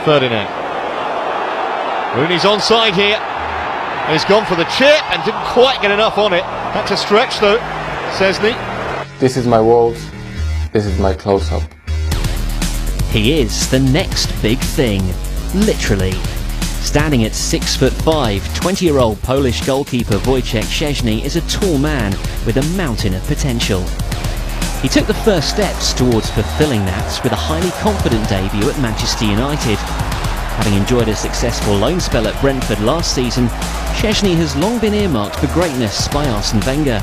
Ferdinand. Rooney's onside here. He's gone for the chip and didn't quite get enough on it. Had to stretch though, Szczesny. This is my world. This is my close-up. He is the next big thing, literally. Standing at 6'5", 20-year-old Polish goalkeeper Wojciech Szczesny is a tall man with a mountain of potential. He took the first steps towards fulfilling that with a highly confident debut at Manchester United. Having enjoyed a successful loan spell at Brentford last season, Szczesny has long been earmarked for greatness by Arsene Wenger.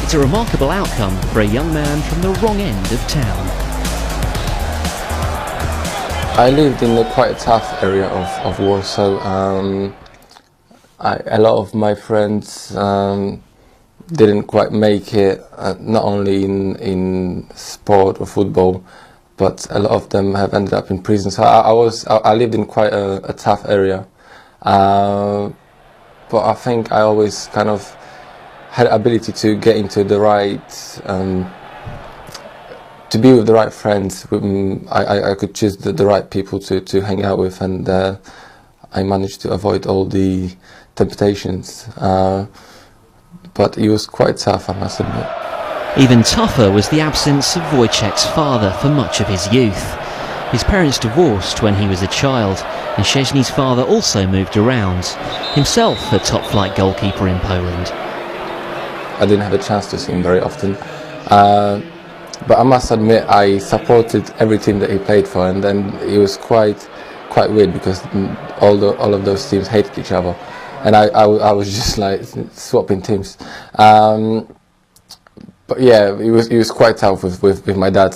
It's a remarkable outcome for a young man from the wrong end of town. I lived in quite a tough area of Warsaw. A lot of my friends didn't quite make it, not only in sport or football, but a lot of them have ended up in prison. So I lived in quite a tough area, but I think I always kind of had the ability to get into the right. To be with the right friends. I could choose the right people to hang out with, and I managed to avoid all the temptations. But it was quite tough, I must admit. Even tougher was the absence of Wojciech's father for much of his youth. His parents divorced when he was a child, and Szczesny's father also moved around, himself a top-flight goalkeeper in Poland. I didn't have a chance to see him very often. But I must admit, I supported every team that he played for, and then it was quite weird because all of those teams hated each other, and I was just like swapping teams. But yeah, it was quite tough with my dad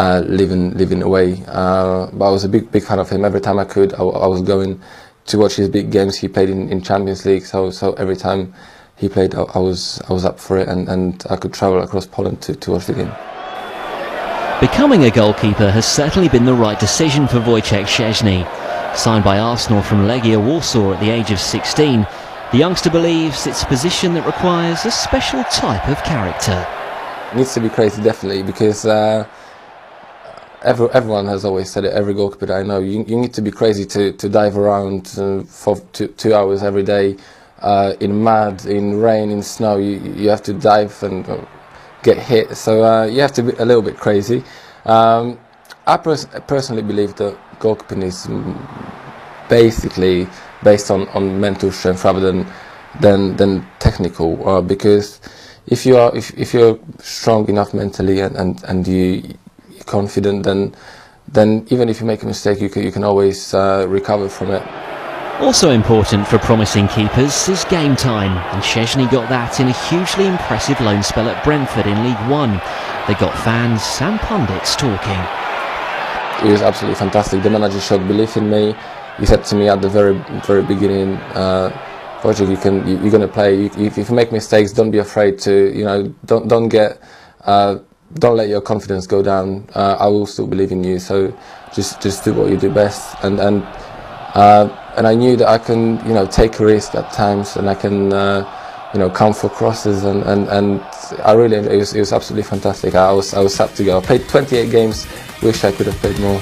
living away. But I was a big fan of him. Every time I could, I was going to watch his big games. He played in Champions League, so every time he played, I was up for it, and I could travel across Poland to watch the game. Becoming a goalkeeper has certainly been the right decision for Wojciech Szczesny. Signed by Arsenal from Legia Warsaw at the age of 16, the youngster believes it's a position that requires a special type of character. It needs to be crazy, definitely, because everyone has always said it, every goalkeeper that I know, you need to be crazy to dive around for 2 hours every day, in mud, in rain, in snow. You have to dive and get hit, so you have to be a little bit crazy. I personally believe that goalkeeping is basically based on mental strength rather than technical, because if you're strong enough mentally and you're confident, then even if you make a mistake, you can always recover from it. Also important for promising keepers is game time, and Szczesny got that in a hugely impressive loan spell at Brentford in League One. They got fans and pundits talking. It was absolutely fantastic. The manager showed belief in me. He said to me at the very beginning, Wojciech, you're going to play. If you make mistakes, don't be afraid to, don't let your confidence go down. I will still believe in you. So just do what you do best. And I knew that I can, take a risk at times, and I can, come for crosses, and I really, it was absolutely fantastic. I was sad to go. I played 28 games. Wish I could have played more.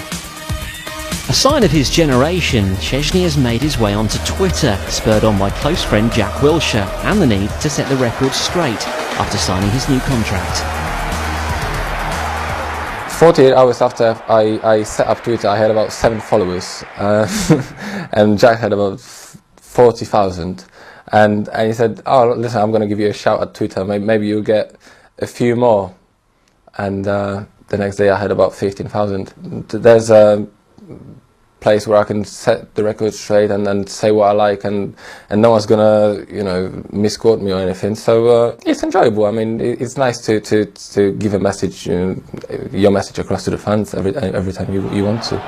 A sign of his generation, Szczesny has made his way onto Twitter, spurred on by close friend Jack Wilshere, and the need to set the record straight after signing his new contract. 48 hours after I set up Twitter, I had about 7 followers, and Jack had about 40,000. And he said, "Oh, listen, I'm going to give you a shout at Twitter. Maybe you'll get a few more." And the next day, I had about 15,000. There's a place where I can set the record straight and say what I like, and no one's gonna misquote me or anything. So it's enjoyable. I mean, it's nice to give a message, your message across to the fans every time you want to.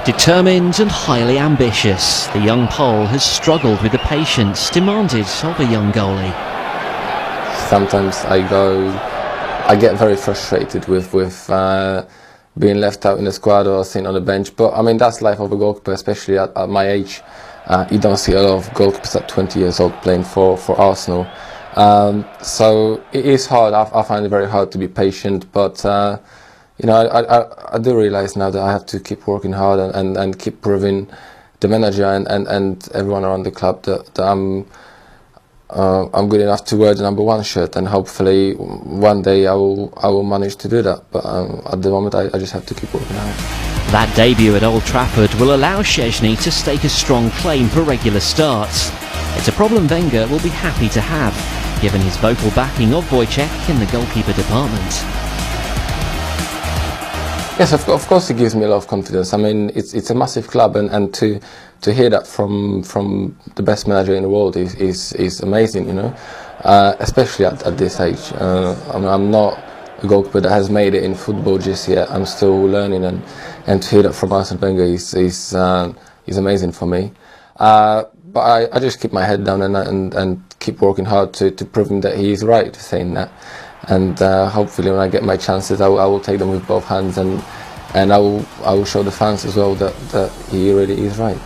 Determined and highly ambitious, the young Pole has struggled with the patience demanded of a young goalie. Sometimes I get very frustrated with being left out in the squad or sitting on the bench, but I mean that's life of a goalkeeper, especially at my age. You don't see a lot of goalkeepers at 20 years old playing for Arsenal, so it is hard. I find it very hard to be patient, but you know, I do realise now that I have to keep working hard and keep proving the manager and everyone around the club that I'm good enough to wear the number 1 shirt, and hopefully one day I will manage to do that. But at the moment, I just have to keep working hard. That debut at Old Trafford will allow Szczesny to stake a strong claim for regular starts. It's a problem Wenger will be happy to have, given his vocal backing of Wojciech in the goalkeeper department. Yes, of course it gives me a lot of confidence. I mean, it's a massive club, and to hear that from the best manager in the world is amazing, you know, especially at this age. I'm not a goalkeeper that has made it in football just yet. I'm still learning, and to hear that from Arsene Wenger is amazing for me. But I just keep my head down and keep working hard to prove him that he is right saying that. And hopefully when I get my chances, I will take them with both hands, and I will show the fans as well that he really is right.